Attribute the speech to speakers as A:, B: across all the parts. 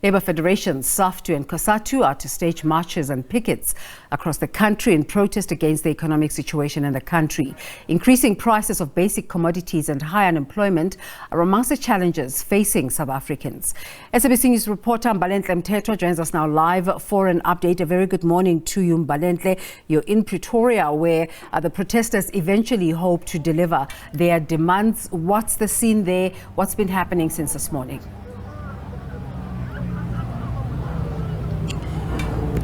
A: Labour federations SAFTU and COSATU are to stage marches and pickets across the country in protest against the economic situation in the country. Increasing prices of basic commodities and high unemployment are amongst the challenges facing South Africans. SABC News reporter Mbalenhle Mthethwa joins us now live for an update. A very good morning to you, Mbalenhle. You're in Pretoria, where the protesters eventually hope to deliver their demands. What's the scene there? What's been happening since this morning?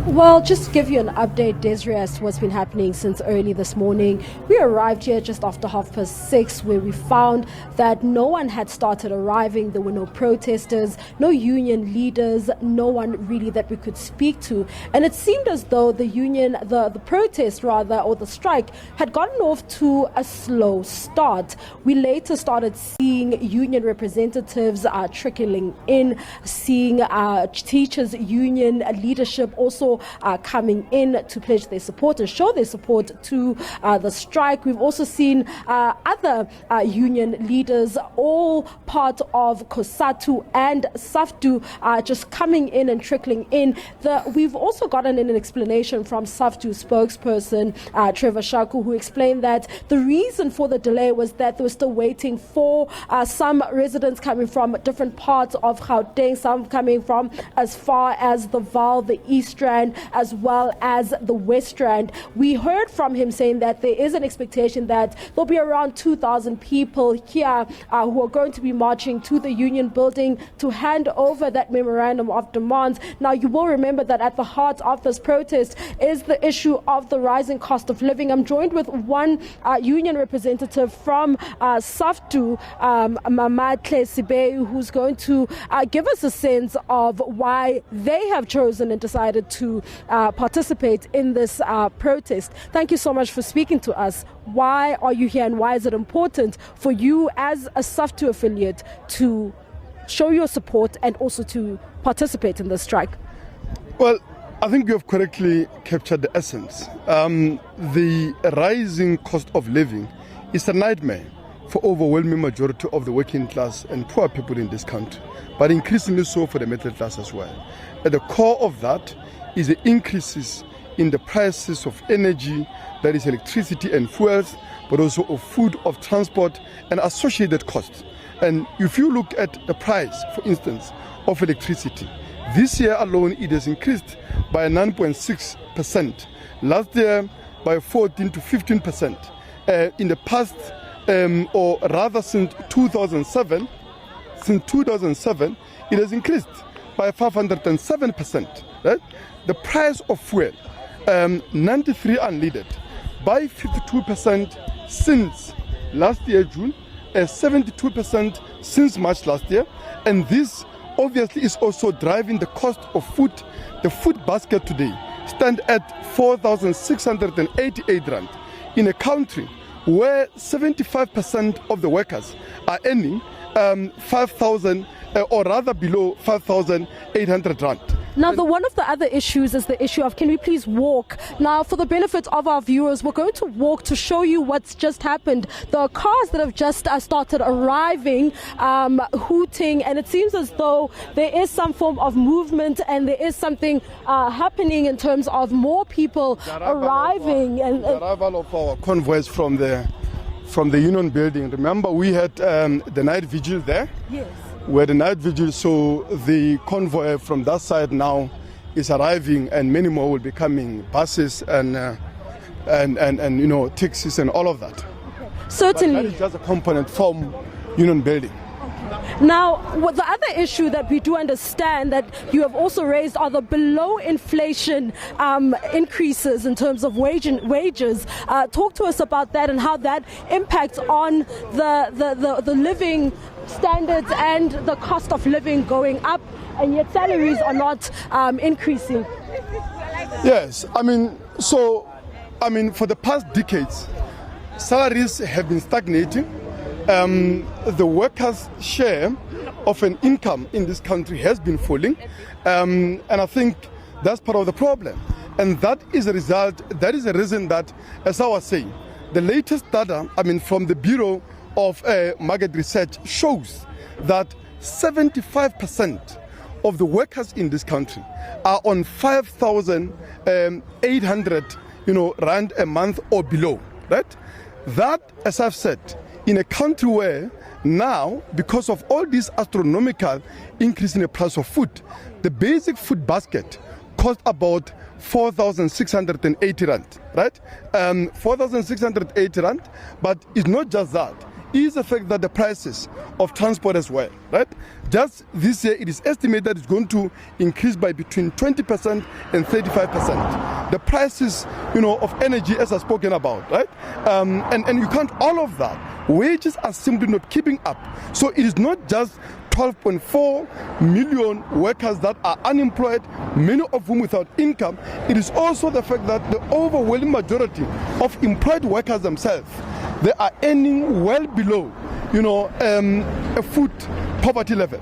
B: Well, just to give you an update, Desiree, as to what's been happening since early this morning. We arrived here just after 6:30, where we found that no one had started arriving. There were no protesters, no union leaders, no one really that we could speak to. And it seemed as though the protest rather, or the strike, had gotten off to a slow start. We later started seeing union representatives trickling in, seeing teachers' union leadership also coming in to pledge their support and show their support to the strike. We've also seen other union leaders, all part of COSATU and SAFTU, just coming in and trickling in. We've also gotten an explanation from SAFTU spokesperson Trevor Shaku, who explained that the reason for the delay was that they were still waiting for some residents coming from different parts of Gauteng, some coming from as far as the Vaal, the East Rand, as well as the West Rand. We heard from him saying that there is an expectation that there'll be around 2,000 people here who are going to be marching to the union building to hand over that memorandum of demands. Now, you will remember that at the heart of this protest is the issue of the rising cost of living. I'm joined with one union representative from SAFTU, Mamadle Sibe, who's going to give us a sense of why they have chosen and decided to participate in this protest. Thank you so much for speaking to us. Why are you here, and why is it important for you as a SAFTU affiliate to show your support and also to participate in this strike?
C: Well, I think you have correctly captured the essence. The rising cost of living is a nightmare for overwhelming majority of the working class and poor people in this country, but increasingly so for the middle class as well. At the core of that is the increases in the prices of energy, that is electricity and fuels, but also of food, of transport and associated costs. And if you look at the price, for instance, of electricity, this year alone it has increased by 9.6%. Last year by 14 to 15%. In the past, or rather since 2007, it has increased by 507%. Right? The price of fuel, 93 unleaded, by 52% since last year June, 72% since March last year, and this obviously is also driving the cost of food. The food basket today stands at 4,688 rand in a country where 75% of the workers are earning 5,000 or rather below 5,800 rand.
B: Now, one of the other issues is the issue of, can we please walk? Now, for the benefit of our viewers, we're going to walk to show you what's just happened. The cars that have just started arriving, hooting, and it seems as though there is some form of movement and there is something happening in terms of more people arriving.
C: The arrival of our convoys from the Union building. Remember, we had the night vigil there?
B: Yes.
C: Where the night vigil, so the convoy from that side now is arriving, and many more will be coming, buses and taxis and all of that.
B: Okay. Certainly.
C: But that is just a component from Union building.
B: Now, the other issue that we do understand that you have also raised are the below inflation increases in terms of wages. Talk to us about that and how that impacts on the living standards and the cost of living going up, and yet salaries are not increasing.
C: Yes, for the past decades, salaries have been stagnating. The workers' share of an income in this country has been falling, and I think that's part of the problem. And that is a reason that, as I was saying, the latest data, from the Bureau of Market Research shows that 75% of the workers in this country are on 5,800 rand a month or below, right? That, as I've said, in a country where now, because of all this astronomical increase in the price of food, the basic food basket cost about 4,680 rand, right? 4,680 rand, but it's not just that. Is the fact that the prices of transport as well, right? Just this year, it is estimated it's going to increase by between 20% and 35%. The prices, of energy, as I've spoken about, right? And you can't all of that. Wages are simply not keeping up. So it is not just 12.4 million workers that are unemployed, many of whom without income. It is also the fact that the overwhelming majority of employed workers themselves, they are earning well below, a food poverty level.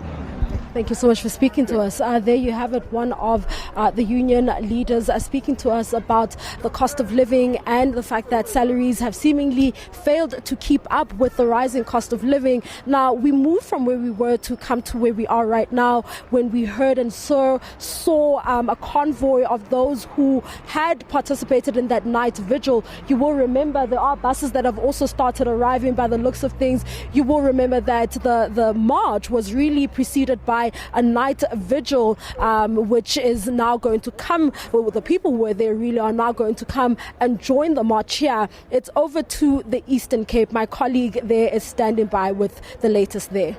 B: Thank you so much for speaking to us. There you have it, one of the union leaders speaking to us about the cost of living and the fact that salaries have seemingly failed to keep up with the rising cost of living. Now, we move from where we were to come to where we are right now, when we heard and saw a convoy of those who had participated in that night vigil. You will remember there are buses that have also started arriving by the looks of things. You will remember that the march was really preceded by a night vigil, which is now going to come. Well, the people who were there really are now going to come and join the march here. It's over to the Eastern Cape. My colleague there is standing by with the latest there.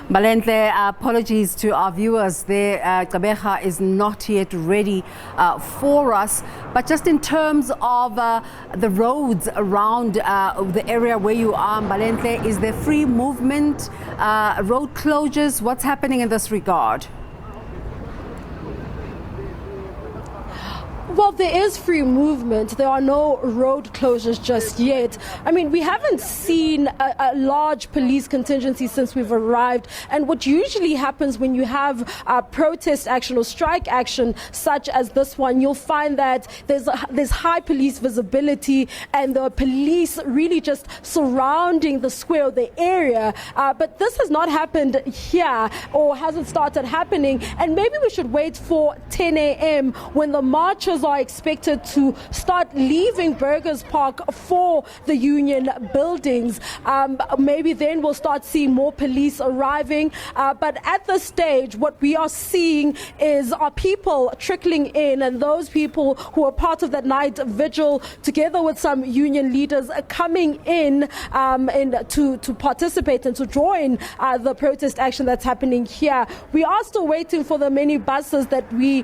A: Balenhle, apologies to our viewers there. Gqeberha is not yet ready for us. But just in terms of the roads around the area where you are, Balenhle, is there free movement, road closures? What's happening in this regard?
B: Well, there is free movement. There are no road closures just yet. I mean, we haven't seen a large police contingency since we've arrived. And what usually happens when you have protest action or strike action such as this one, you'll find that there's high police visibility and the police really just surrounding the square or the area. But this has not happened here or hasn't started happening. And maybe we should wait for 10 a.m. when the marchers are expected to start leaving Burgers Park for the union buildings. Maybe then we'll start seeing more police arriving. But at this stage, what we are seeing are people trickling in, and those people who are part of that night vigil, together with some union leaders, coming in to participate and to join the protest action that's happening here. We are still waiting for the many buses that we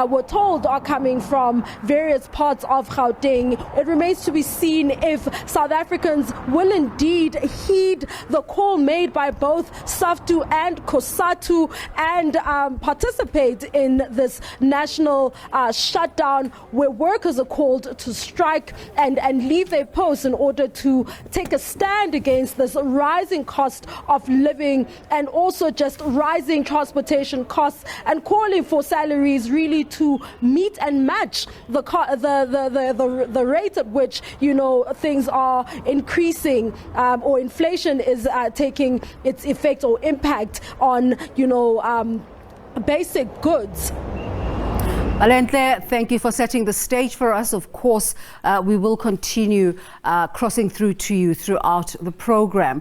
B: were told are coming from various parts of Gauteng. It remains to be seen if South Africans will indeed heed the call made by both SAFTU and COSATU and participate in this national shutdown where workers are called to strike and leave their posts in order to take a stand against this rising cost of living and also just rising transportation costs, and calling for salaries really to meet and match the rate at which things are increasing or inflation is taking its effect or impact on basic goods.
A: Balenhle, thank you for setting the stage for us. Of course, we will continue crossing through to you throughout the program.